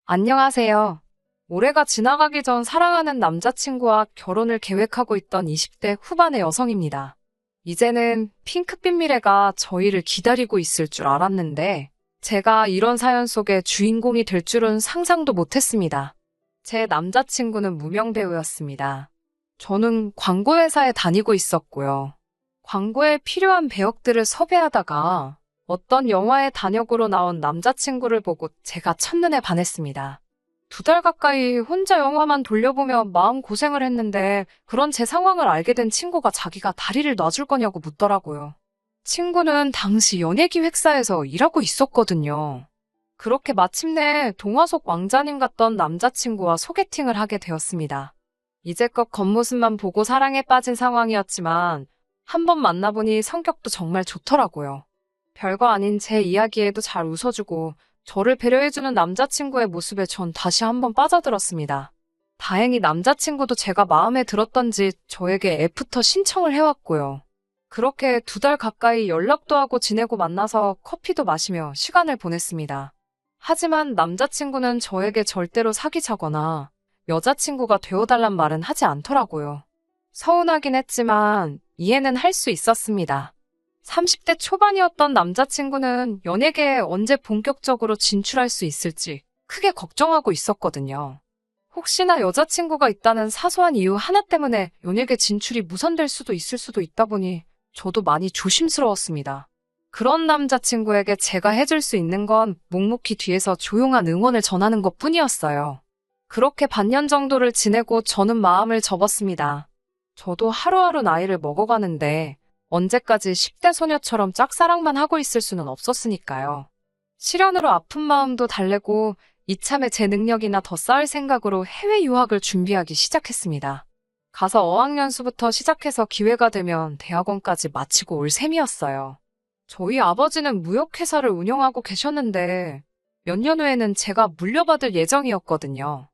안녕하세요. 올해가 지나가기 전 사랑하는 남자친구와 결혼을 계획하고 있던 20대 후반의 여성입니다. 이제는 핑크빛 미래가 저희를 기다리고 있을 줄 알았는데, 제가 이런 사연 속의 주인공이 될 줄은 상상도 못했습니다. 제 남자친구는 무명 배우였습니다. 저는 광고회사에 다니고 있었고요. 광고에 필요한 배역들을 섭외하다가 어떤 영화의 단역으로 나온 남자친구를 보고 제가 첫눈에 반했습니다. 2달 가까이 혼자 영화만 돌려보며 마음고생을 했는데 그런 제 상황을 알게 된 친구가 자기가 다리를 놔줄 거냐고 묻더라고요. 친구는 당시 연예기획사에서 일하고 있었거든요. 그렇게 마침내 동화 속 왕자님 같던 남자친구와 소개팅을 하게 되었습니다. 이제껏 겉모습만 보고 사랑에 빠진 상황이었지만 한 번 만나보니 성격도 정말 좋더라고요. 별거 아닌 제 이야기에도 잘 웃어주고 저를 배려해주는 남자친구의 모습에 전 다시 한번 빠져들었습니다. 다행히 남자친구도 제가 마음에 들었던지 저에게 애프터 신청을 해왔고요. 그렇게 2달 가까이 연락도 하고 지내고 만나서 커피도 마시며 시간을 보냈습니다. 하지만 남자친구는 저에게 절대로 사귀자거나 여자친구가 되어달란 말은 하지 않더라고요. 서운하긴 했지만 이해는 할 수 있었습니다. 30대 초반이었던 남자친구는 연예계에 언제 본격적으로 진출할 수 있을지 크게 걱정하고 있었거든요. 혹시나 여자친구가 있다는 사소한 이유 하나 때문에 연예계 진출이 무산될 수도 있을 수도 있다 보니 저도 많이 조심스러웠습니다. 그런 남자친구에게 제가 해줄 수 있는 건 묵묵히 뒤에서 조용한 응원을 전하는 것뿐이었어요. 그렇게 반년 정도를 지내고 저는 마음을 접었습니다. 저도 하루하루 나이를 먹어가는데 언제까지 10대 소녀처럼 짝사랑만 하고 있을 수는 없었으니까요. 시련으로 아픈 마음도 달래고 이참에 제 능력이나 더 쌓을 생각으로 해외 유학을 준비하기 시작했습니다. 가서 어학연수부터 시작해서 기회가 되면 대학원까지 마치고 올 셈이었어요. 저희 아버지는 무역회사를 운영하고 계셨는데 몇 년 후에는 제가 물려받을 예정이었거든요.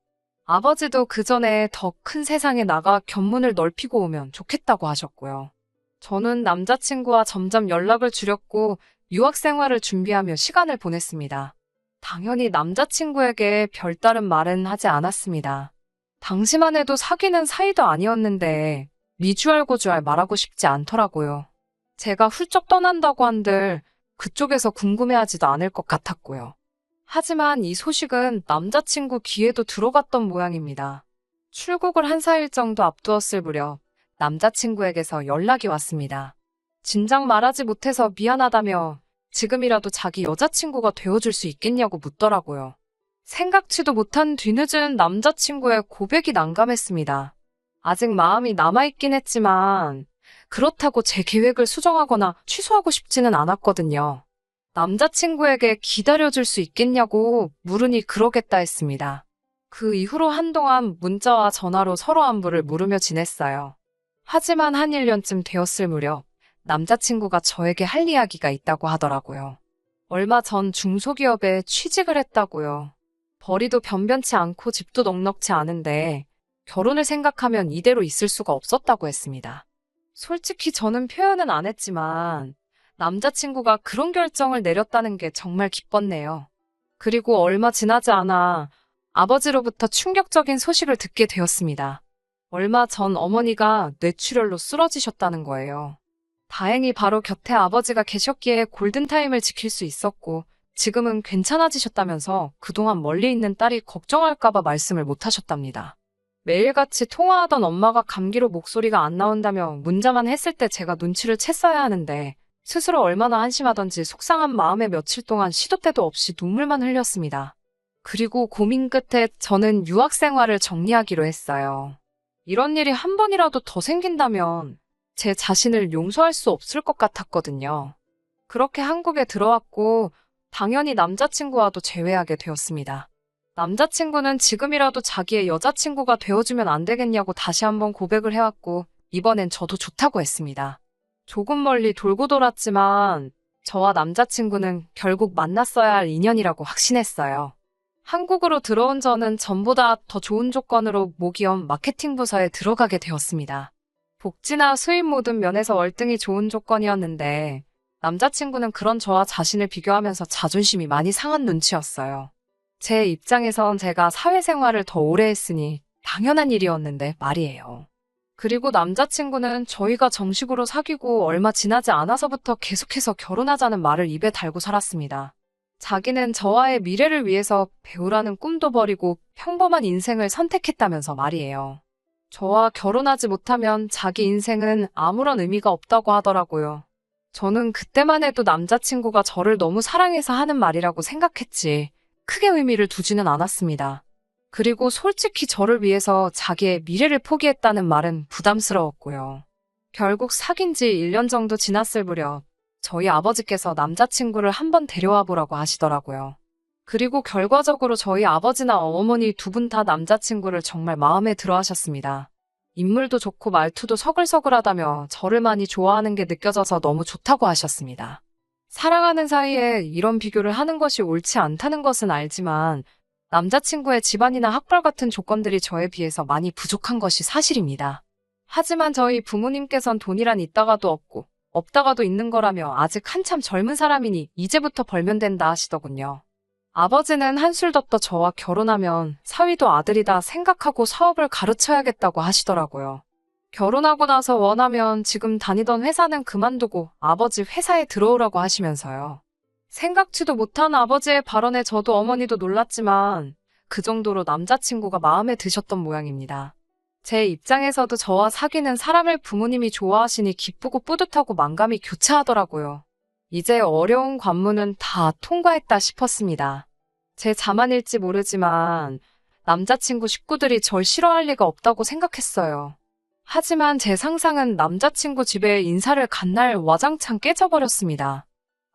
아버지도 그 전에 더 큰 세상에 나가 견문을 넓히고 오면 좋겠다고 하셨고요. 저는 남자친구와 점점 연락을 줄였고 유학 생활을 준비하며 시간을 보냈습니다. 당연히 남자친구에게 별다른 말은 하지 않았습니다. 당시만 해도 사귀는 사이도 아니었는데 미주알고주알 말하고 싶지 않더라고요. 제가 훌쩍 떠난다고 한들 그쪽에서 궁금해하지도 않을 것 같았고요. 하지만 이 소식은 남자친구 귀에도 들어갔던 모양입니다. 출국을 한 4일 정도 앞두었을 무렵 남자친구에게서 연락이 왔습니다. 진작 말하지 못해서 미안하다며 지금이라도 자기 여자친구가 되어줄 수 있겠냐고 묻더라고요. 생각지도 못한 뒤늦은 남자친구의 고백이 난감했습니다. 아직 마음이 남아있긴 했지만 그렇다고 제 계획을 수정하거나 취소하고 싶지는 않았거든요. 남자친구에게 기다려줄 수 있겠냐고 물으니 그러겠다 했습니다. 그 이후로 한동안 문자와 전화로 서로 안부를 물으며 지냈어요. 하지만 한 1년쯤 되었을 무렵 남자친구가 저에게 할 이야기가 있다고 하더라고요. 얼마 전 중소기업에 취직을 했다고요. 벌이도 변변치 않고 집도 넉넉지 않은데 결혼을 생각하면 이대로 있을 수가 없었다고 했습니다. 솔직히 저는 표현은 안 했지만 남자친구가 그런 결정을 내렸다는 게 정말 기뻤네요. 그리고 얼마 지나지 않아 아버지로부터 충격적인 소식을 듣게 되었습니다. 얼마 전 어머니가 뇌출혈로 쓰러지셨다는 거예요. 다행히 바로 곁에 아버지가 계셨기에 골든타임을 지킬 수 있었고 지금은 괜찮아지셨다면서 그동안 멀리 있는 딸이 걱정할까봐 말씀을 못 하셨답니다. 매일같이 통화하던 엄마가 감기로 목소리가 안 나온다며 문자만 했을 때 제가 눈치를 챘어야 하는데 스스로 얼마나 한심하던지 속상한 마음에 며칠 동안 시도 때도 없이 눈물만 흘렸습니다. 그리고 고민 끝에 저는 유학 생활을 정리하기로 했어요. 이런 일이 한 번이라도 더 생긴다면 제 자신을 용서할 수 없을 것 같았거든요. 그렇게 한국에 들어왔고 당연히 남자친구와도 재회하게 되었습니다. 남자친구는 지금이라도 자기의 여자친구가 되어주면 안 되겠냐고 다시 한번 고백을 해왔고 이번엔 저도 좋다고 했습니다. 조금 멀리 돌고 돌았지만 저와 남자친구는 결국 만났어야 할 인연이라고 확신했어요. 한국으로 들어온 저는 전보다 더 좋은 조건으로 모기업 마케팅 부서에 들어가게 되었습니다. 복지나 수입 모든 면에서 월등히 좋은 조건이었는데 남자친구는 그런 저와 자신을 비교하면서 자존심이 많이 상한 눈치였어요. 제 입장에선 제가 사회생활을 더 오래 했으니 당연한 일이었는데 말이에요. 그리고 남자친구는 저희가 정식으로 사귀고 얼마 지나지 않아서부터 계속해서 결혼하자는 말을 입에 달고 살았습니다. 자기는 저와의 미래를 위해서 배우라는 꿈도 버리고 평범한 인생을 선택했다면서 말이에요. 저와 결혼하지 못하면 자기 인생은 아무런 의미가 없다고 하더라고요. 저는 그때만 해도 남자친구가 저를 너무 사랑해서 하는 말이라고 생각했지 크게 의미를 두지는 않았습니다. 그리고 솔직히 저를 위해서 자기의 미래를 포기했다는 말은 부담스러웠고요. 결국 사귄 지 1년 정도 지났을 무렵 저희 아버지께서 남자친구를 한번 데려와 보라고 하시더라고요. 그리고 결과적으로 저희 아버지나 어머니 두 분 다 남자친구를 정말 마음에 들어 하셨습니다. 인물도 좋고 말투도 서글서글하다며 저를 많이 좋아하는 게 느껴져서 너무 좋다고 하셨습니다. 사랑하는 사이에 이런 비교를 하는 것이 옳지 않다는 것은 알지만 남자친구의 집안이나 학벌 같은 조건들이 저에 비해서 많이 부족한 것이 사실입니다. 하지만 저희 부모님께선 돈이란 있다가도 없고 없다가도 있는 거라며 아직 한참 젊은 사람이니 이제부터 벌면 된다 하시더군요. 아버지는 한술 더 떠 저와 결혼하면 사위도 아들이다 생각하고 사업을 가르쳐야겠다고 하시더라고요. 결혼하고 나서 원하면 지금 다니던 회사는 그만두고 아버지 회사에 들어오라고 하시면서요. 생각지도 못한 아버지의 발언에 저도 어머니도 놀랐지만 그 정도로 남자친구가 마음에 드셨던 모양입니다. 제 입장에서도 저와 사귀는 사람을 부모님이 좋아하시니 기쁘고 뿌듯하고 만감이 교차하더라고요. 이제 어려운 관문은 다 통과했다 싶었습니다. 제 자만일지 모르지만 남자친구 식구들이 절 싫어할 리가 없다고 생각했어요. 하지만 제 상상은 남자친구 집에 인사를 간 날 와장창 깨져버렸습니다.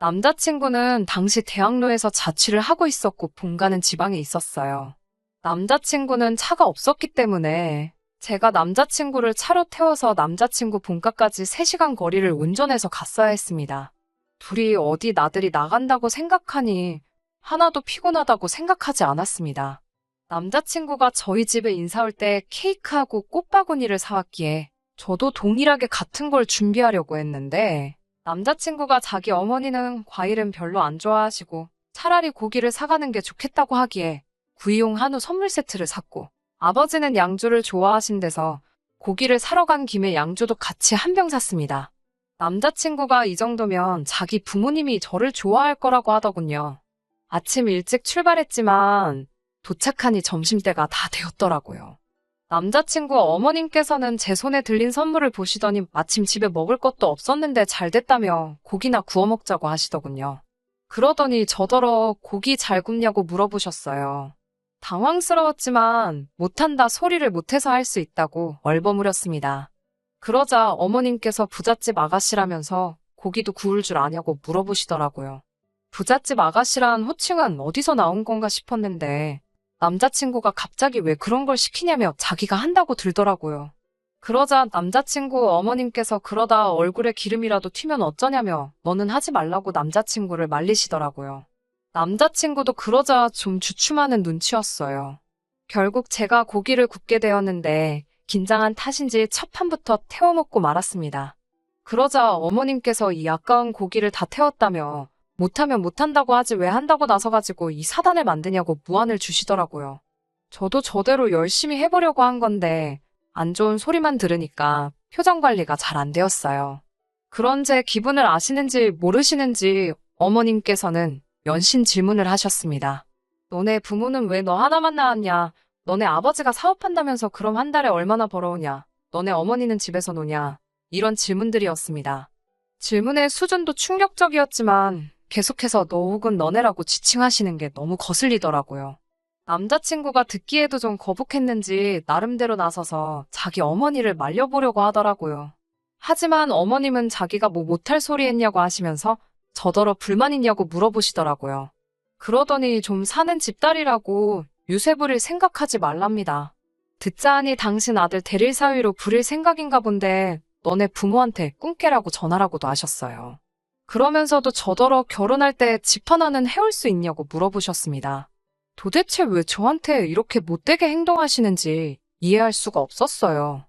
남자친구는 당시 대학로에서 자취를 하고 있었고 본가는 지방에 있었어요. 남자친구는 차가 없었기 때문에 제가 남자친구를 차로 태워서 남자친구 본가까지 3시간 거리를 운전해서 갔어야 했습니다. 둘이 어디 나들이 나간다고 생각하니 하나도 피곤하다고 생각하지 않았습니다. 남자친구가 저희 집에 인사 올 때 케이크하고 꽃바구니를 사왔기에 저도 동일하게 같은 걸 준비하려고 했는데 남자친구가 자기 어머니는 과일은 별로 안 좋아하시고 차라리 고기를 사가는 게 좋겠다고 하기에 구이용 한우 선물 세트를 샀고 아버지는 양주를 좋아하신 데서 고기를 사러 간 김에 양주도 같이 한 병 샀습니다. 남자친구가 이 정도면 자기 부모님이 저를 좋아할 거라고 하더군요. 아침 일찍 출발했지만 도착하니 점심때가 다 되었더라고요. 남자친구 어머님께서는 제 손에 들린 선물을 보시더니 마침 집에 먹을 것도 없었는데 잘 됐다며 고기나 구워 먹자고 하시더군요. 그러더니 저더러 고기 잘 굽냐고 물어보셨어요. 당황스러웠지만 못한다 소리를 못해서 할 수 있다고 얼버무렸습니다. 그러자 어머님께서 부잣집 아가씨라면서 고기도 구울 줄 아냐고 물어보시더라고요. 부잣집 아가씨란 호칭은 어디서 나온 건가 싶었는데 남자친구가 갑자기 왜 그런 걸 시키냐며 자기가 한다고 들더라고요. 그러자 남자친구 어머님께서 그러다 얼굴에 기름이라도 튀면 어쩌냐며 너는 하지 말라고 남자친구를 말리시더라고요. 남자친구도 그러자 좀 주춤하는 눈치였어요. 결국 제가 고기를 굽게 되었는데 긴장한 탓인지 첫 판부터 태워 먹고 말았습니다. 그러자 어머님께서 이 아까운 고기를 다 태웠다며 못하면 못한다고 하지 왜 한다고 나서가지고 이 사단을 만드냐고 무안을 주시더라고요. 저도 저대로 열심히 해보려고 한 건데 안 좋은 소리만 들으니까 표정 관리가 잘 안 되었어요. 그런 제 기분을 아시는지 모르시는지 어머님께서는 연신 질문을 하셨습니다. 너네 부모는 왜 너 하나만 낳았냐? 너네 아버지가 사업한다면서 그럼 한 달에 얼마나 벌어오냐? 너네 어머니는 집에서 노냐? 이런 질문들이었습니다. 질문의 수준도 충격적이었지만 계속해서 너 혹은 너네라고 지칭하시는 게 너무 거슬리더라고요. 남자친구가 듣기에도 좀 거북했는지 나름대로 나서서 자기 어머니를 말려보려고 하더라고요. 하지만 어머님은 자기가 뭐 못할 소리 했냐고 하시면서 저더러 불만 있냐고 물어보시더라고요. 그러더니 좀 사는 집딸이라고 유세 부릴 생각하지 말랍니다. 듣자 하니 당신 아들 대릴 사위로 부릴 생각인가 본데 너네 부모한테 꿈깨라고 전하라고도 하셨어요. 그러면서도 저더러 결혼할 때 집 하나는 해올 수 있냐고 물어보셨습니다. 도대체 왜 저한테 이렇게 못되게 행동하시는지 이해할 수가 없었어요.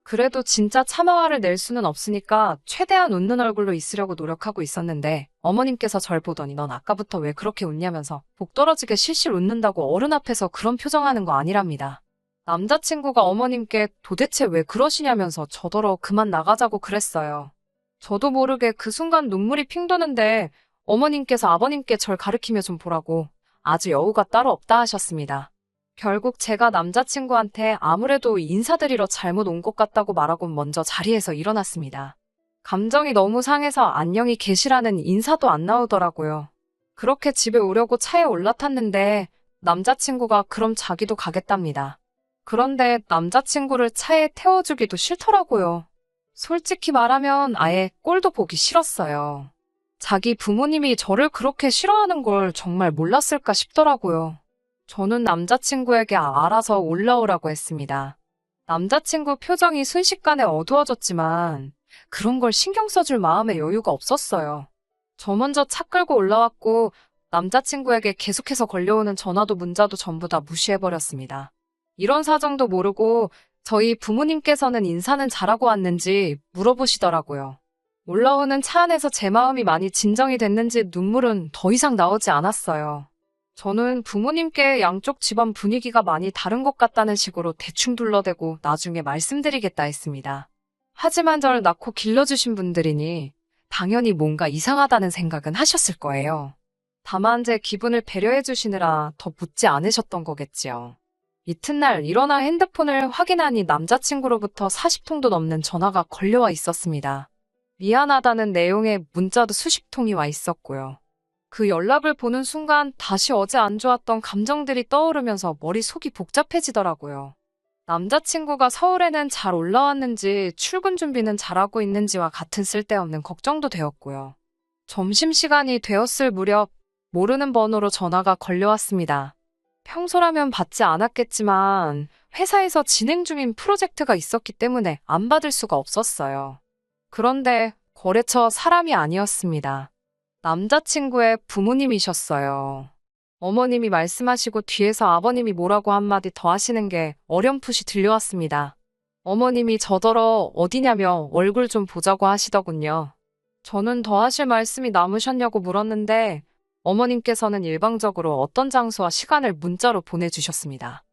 그래도 진짜 참아화를 낼 수는 없으니까 최대한 웃는 얼굴로 있으려고 노력하고 있었는데 어머님께서 절 보더니 넌 아까부터 왜 그렇게 웃냐면서 복 떨어지게 실실 웃는다고 어른 앞에서 그런 표정하는 거 아니랍니다. 남자친구가 어머님께 도대체 왜 그러시냐면서 저더러 그만 나가자고 그랬어요. 저도 모르게 그 순간 눈물이 핑 도는데 어머님께서 아버님께 절 가리키며 좀 보라고 아주 여우가 따로 없다 하셨습니다. 결국 제가 남자친구한테 아무래도 인사드리러 잘못 온 것 같다고 말하고 먼저 자리에서 일어났습니다. 감정이 너무 상해서 안녕히 계시라는 인사도 안 나오더라고요. 그렇게 집에 오려고 차에 올라탔는데 남자친구가 그럼 자기도 가겠답니다. 그런데 남자친구를 차에 태워주기도 싫더라고요. 솔직히 말하면 아예 꼴도 보기 싫었어요. 자기 부모님이 저를 그렇게 싫어하는 걸 정말 몰랐을까 싶더라고요. 저는 남자친구에게 알아서 올라오라고 했습니다. 남자친구 표정이 순식간에 어두워졌지만 그런 걸 신경 써줄 마음의 여유가 없었어요. 저 먼저 차 끌고 올라왔고 남자친구에게 계속해서 걸려오는 전화도 문자도 전부 다 무시해버렸습니다. 이런 사정도 모르고 저희 부모님께서는 인사는 잘하고 왔는지 물어보시더라고요. 올라오는 차 안에서 제 마음이 많이 진정이 됐는지 눈물은 더 이상 나오지 않았어요. 저는 부모님께 양쪽 집안 분위기가 많이 다른 것 같다는 식으로 대충 둘러대고 나중에 말씀드리겠다 했습니다. 하지만 저를 낳고 길러주신 분들이니 당연히 뭔가 이상하다는 생각은 하셨을 거예요. 다만 제 기분을 배려해 주시느라 더 묻지 않으셨던 거겠지요. 이튿날 일어나 핸드폰을 확인하니 남자친구로부터 40통도 넘는 전화가 걸려와 있었습니다. 미안하다는 내용의 문자도 수십 통이 와 있었고요. 그 연락을 보는 순간 다시 어제 안 좋았던 감정들이 떠오르면서 머릿속이 복잡해지더라고요. 남자친구가 서울에는 잘 올라왔는지 출근 준비는 잘하고 있는지와 같은 쓸데없는 걱정도 되었고요. 점심시간이 되었을 무렵 모르는 번호로 전화가 걸려왔습니다. 평소라면 받지 않았겠지만 회사에서 진행 중인 프로젝트가 있었기 때문에 안 받을 수가 없었어요. 그런데 거래처 사람이 아니었습니다. 남자친구의 부모님이셨어요. 어머님이 말씀하시고 뒤에서 아버님이 뭐라고 한마디 더 하시는 게 어렴풋이 들려왔습니다. 어머님이 저더러 어디냐며 얼굴 좀 보자고 하시더군요. 저는 더 하실 말씀이 남으셨냐고 물었는데 어머님께서는 일방적으로 어떤 장소와 시간을 문자로 보내주셨습니다.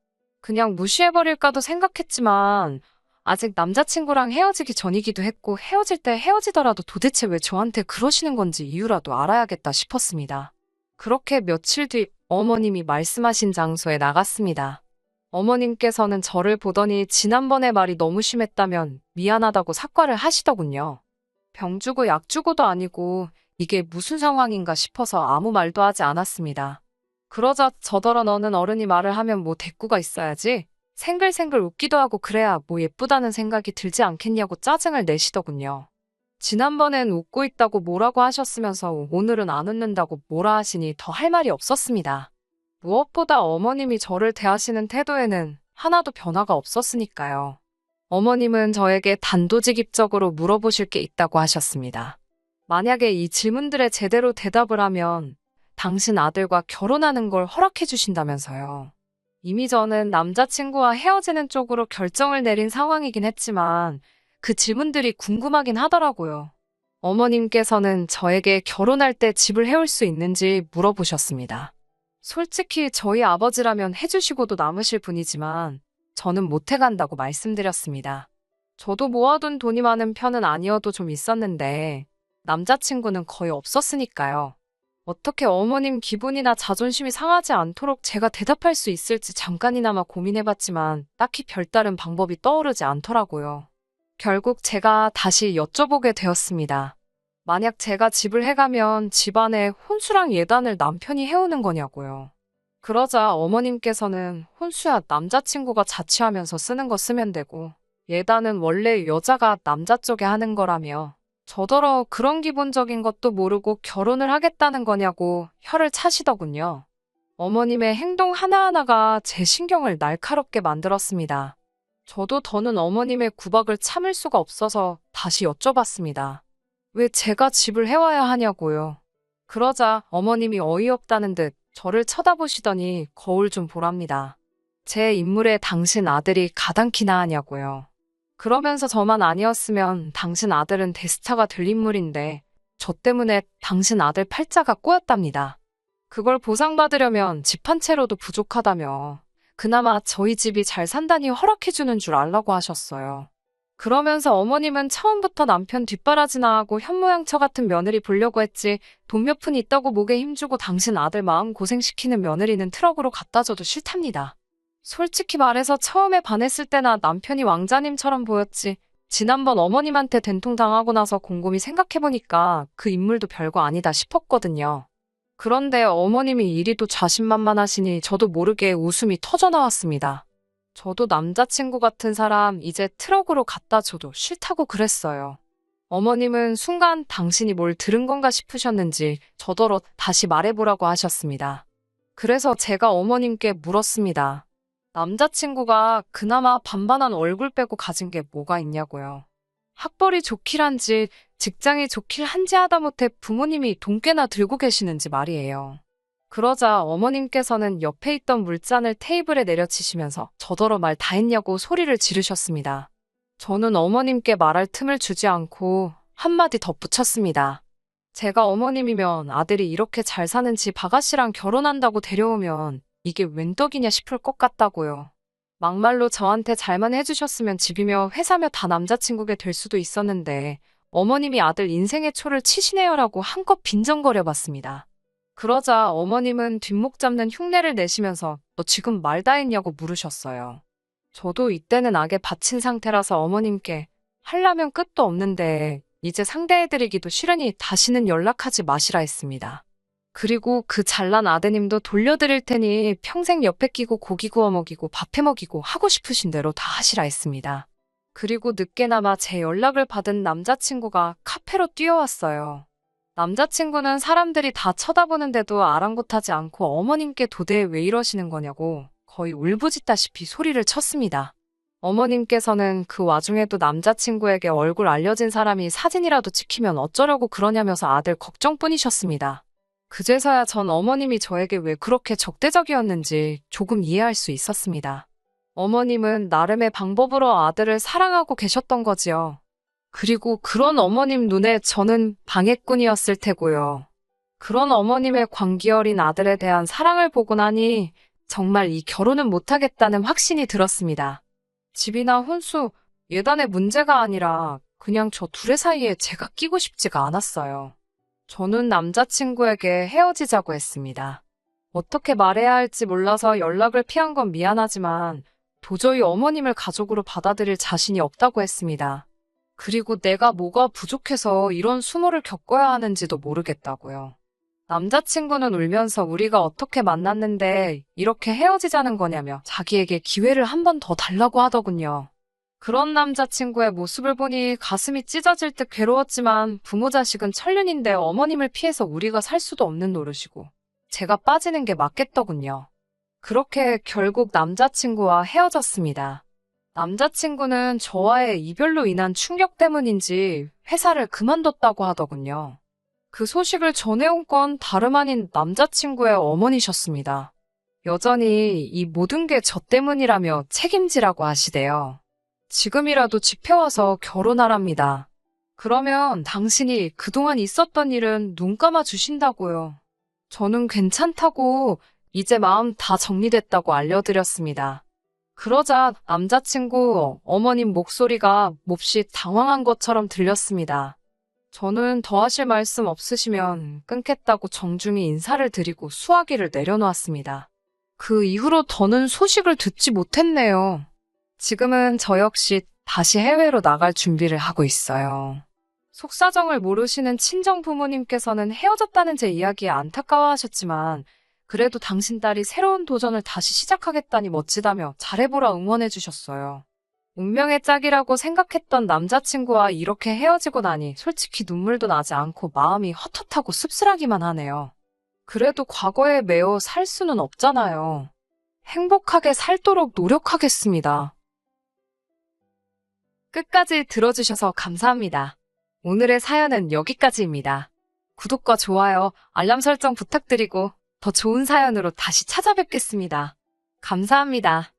그냥 무시해버릴까도 생각했지만 아직 남자친구랑 헤어지기 전이기도 했고 헤어질 때 헤어지더라도 도대체 왜 저한테 그러시는 건지 이유라도 알아야겠다 싶었습니다. 그렇게 며칠 뒤 어머님이 말씀하신 장소에 나갔습니다. 어머님께서는 저를 보더니 지난번에 말이 너무 심했다면 미안하다고 사과를 하시더군요. 병 주고 약 주고도 아니고 이게 무슨 상황인가 싶어서 아무 말도 하지 않았습니다. 그러자 저더러 너는 어른이 말을 하면 뭐 대꾸가 있어야지. 생글생글 웃기도 하고 그래야 뭐 예쁘다는 생각이 들지 않겠냐고 짜증을 내시더군요. 지난번엔 웃고 있다고 뭐라고 하셨으면서 오늘은 안 웃는다고 뭐라 하시니 더 할 말이 없었습니다. 무엇보다 어머님이 저를 대하시는 태도에는 하나도 변화가 없었으니까요. 어머님은 저에게 단도직입적으로 물어보실 게 있다고 하셨습니다. 만약에 이 질문들에 제대로 대답을 하면 당신 아들과 결혼하는 걸 허락해 주신다면서요. 이미 저는 남자친구와 헤어지는 쪽으로 결정을 내린 상황이긴 했지만 그 질문들이 궁금하긴 하더라고요. 어머님께서는 저에게 결혼할 때 집을 해올 수 있는지 물어보셨습니다. 솔직히 저희 아버지라면 해주시고도 남으실 분이지만 저는 못 해간다고 말씀드렸습니다. 저도 모아둔 돈이 많은 편은 아니어도 좀 있었는데 남자친구는 거의 없었으니까요. 어떻게 어머님 기분이나 자존심이 상하지 않도록 제가 대답할 수 있을지 잠깐이나마 고민해봤지만 딱히 별다른 방법이 떠오르지 않더라고요. 결국 제가 다시 여쭤보게 되었습니다. 만약 제가 집을 해가면 집안에 혼수랑 예단을 남편이 해오는 거냐고요. 그러자 어머님께서는 혼수야 남자친구가 자취하면서 쓰는 거 쓰면 되고 예단은 원래 여자가 남자 쪽에 하는 거라며 저더러 그런 기본적인 것도 모르고 결혼을 하겠다는 거냐고 혀를 차시더군요. 어머님의 행동 하나하나가 제 신경을 날카롭게 만들었습니다. 저도 더는 어머님의 구박을 참을 수가 없어서 다시 여쭤봤습니다. 왜 제가 집을 해와야 하냐고요. 그러자 어머님이 어이없다는 듯 저를 쳐다보시더니 거울 좀 보랍니다. 제 인물에 당신 아들이 가당키나 하냐고요. 그러면서 저만 아니었으면 당신 아들은 대스타가 될 인물인데 저 때문에 당신 아들 팔자가 꼬였답니다. 그걸 보상받으려면 집 한 채로도 부족하다며 그나마 저희 집이 잘 산다니 허락해주는 줄 알라고 하셨어요. 그러면서 어머님은 처음부터 남편 뒷바라지나 하고 현모양처 같은 며느리 보려고 했지 돈 몇 푼 있다고 목에 힘주고 당신 아들 마음 고생시키는 며느리는 트럭으로 갖다 줘도 싫답니다. 솔직히 말해서 처음에 반했을 때나 남편이 왕자님처럼 보였지 지난번 어머님한테 된통당하고 나서 곰곰이 생각해보니까 그 인물도 별거 아니다 싶었거든요. 그런데 어머님이 이리도 자신만만하시니 저도 모르게 웃음이 터져나왔습니다. 저도 남자친구 같은 사람 이제 트럭으로 갖다 줘도 싫다고 그랬어요. 어머님은 순간 당신이 뭘 들은 건가 싶으셨는지 저더러 다시 말해보라고 하셨습니다. 그래서 제가 어머님께 물었습니다. 남자친구가 그나마 반반한 얼굴 빼고 가진 게 뭐가 있냐고요. 학벌이 좋길 한지 직장이 좋길 한지 하다못해 부모님이 돈 꽤나 들고 계시는지 말이에요. 그러자 어머님께서는 옆에 있던 물잔을 테이블에 내려치시면서 저더러 말 다 했냐고 소리를 지르셨습니다. 저는 어머님께 말할 틈을 주지 않고 한마디 덧붙였습니다. 제가 어머님이면 아들이 이렇게 잘 사는 집 아가씨랑 결혼한다고 데려오면 이게 웬 떡이냐 싶을 것 같다고요. 막말로 저한테 잘만 해주셨으면 집이며 회사며 다 남자친구게 될 수도 있었는데 어머님이 아들 인생의 초를 치시네요라고 한껏 빈정거려 봤습니다. 그러자 어머님은 뒷목 잡는 흉내를 내시면서 너 지금 말 다 했냐고 물으셨어요. 저도 이때는 악에 받친 상태라서 어머님께 하려면 끝도 없는데 이제 상대해드리기도 싫으니 다시는 연락하지 마시라 했습니다. 그리고 그 잘난 아드님도 돌려드릴 테니 평생 옆에 끼고 고기 구워 먹이고 밥해 먹이고 하고 싶으신 대로 다 하시라 했습니다. 그리고 늦게나마 제 연락을 받은 남자친구가 카페로 뛰어왔어요. 남자친구는 사람들이 다 쳐다보는데도 아랑곳하지 않고 어머님께 도대체 왜 이러시는 거냐고 거의 울부짖다시피 소리를 쳤습니다. 어머님께서는 그 와중에도 남자친구에게 얼굴 알려진 사람이 사진이라도 찍히면 어쩌려고 그러냐면서 아들 걱정뿐이셨습니다. 그제서야 전 어머님이 저에게 왜 그렇게 적대적이었는지 조금 이해할 수 있었습니다. 어머님은 나름의 방법으로 아들을 사랑하고 계셨던 거지요. 그리고 그런 어머님 눈에 저는 방해꾼이었을 테고요. 그런 어머님의 광기 어린 아들에 대한 사랑을 보고 나니 정말 이 결혼은 못하겠다는 확신이 들었습니다. 집이나 혼수, 예단의 문제가 아니라 그냥 저 둘의 사이에 제가 끼고 싶지가 않았어요. 저는 남자친구에게 헤어지자고 했습니다. 어떻게 말해야 할지 몰라서 연락을 피한 건 미안하지만 도저히 어머님을 가족으로 받아들일 자신이 없다고 했습니다. 그리고 내가 뭐가 부족해서 이런 수모를 겪어야 하는지도 모르겠다고요. 남자친구는 울면서 우리가 어떻게 만났는데 이렇게 헤어지자는 거냐며 자기에게 기회를 한 번 더 달라고 하더군요. 그런 남자친구의 모습을 보니 가슴이 찢어질 듯 괴로웠지만 부모 자식은 천륜인데 어머님을 피해서 우리가 살 수도 없는 노릇이고 제가 빠지는 게 맞겠더군요. 그렇게 결국 남자친구와 헤어졌습니다. 남자친구는 저와의 이별로 인한 충격 때문인지 회사를 그만뒀다고 하더군요. 그 소식을 전해온 건 다름 아닌 남자친구의 어머니셨습니다. 여전히 이 모든 게 저 때문이라며 책임지라고 하시대요. 지금이라도 집에 와서 결혼하랍니다. 그러면 당신이 그동안 있었던 일은 눈 감아 주신다고요. 저는 괜찮다고 이제 마음 다 정리됐다고 알려드렸습니다. 그러자 남자친구 어머님 목소리가 몹시 당황한 것처럼 들렸습니다. 저는 더 하실 말씀 없으시면 끊겠다고 정중히 인사를 드리고 수화기를 내려놓았습니다. 그 이후로 더는 소식을 듣지 못했네요. 지금은 저 역시 다시 해외로 나갈 준비를 하고 있어요. 속사정을 모르시는 친정 부모님께서는 헤어졌다는 제 이야기에 안타까워하셨지만 그래도 당신 딸이 새로운 도전을 다시 시작하겠다니 멋지다며 잘해보라 응원해 주셨어요. 운명의 짝이라고 생각했던 남자친구와 이렇게 헤어지고 나니 솔직히 눈물도 나지 않고 마음이 헛헛하고 씁쓸하기만 하네요. 그래도 과거에 매어 살 수는 없잖아요. 행복하게 살도록 노력하겠습니다. 끝까지 들어주셔서 감사합니다. 오늘의 사연은 여기까지입니다. 구독과 좋아요, 알람 설정 부탁드리고 더 좋은 사연으로 다시 찾아뵙겠습니다. 감사합니다.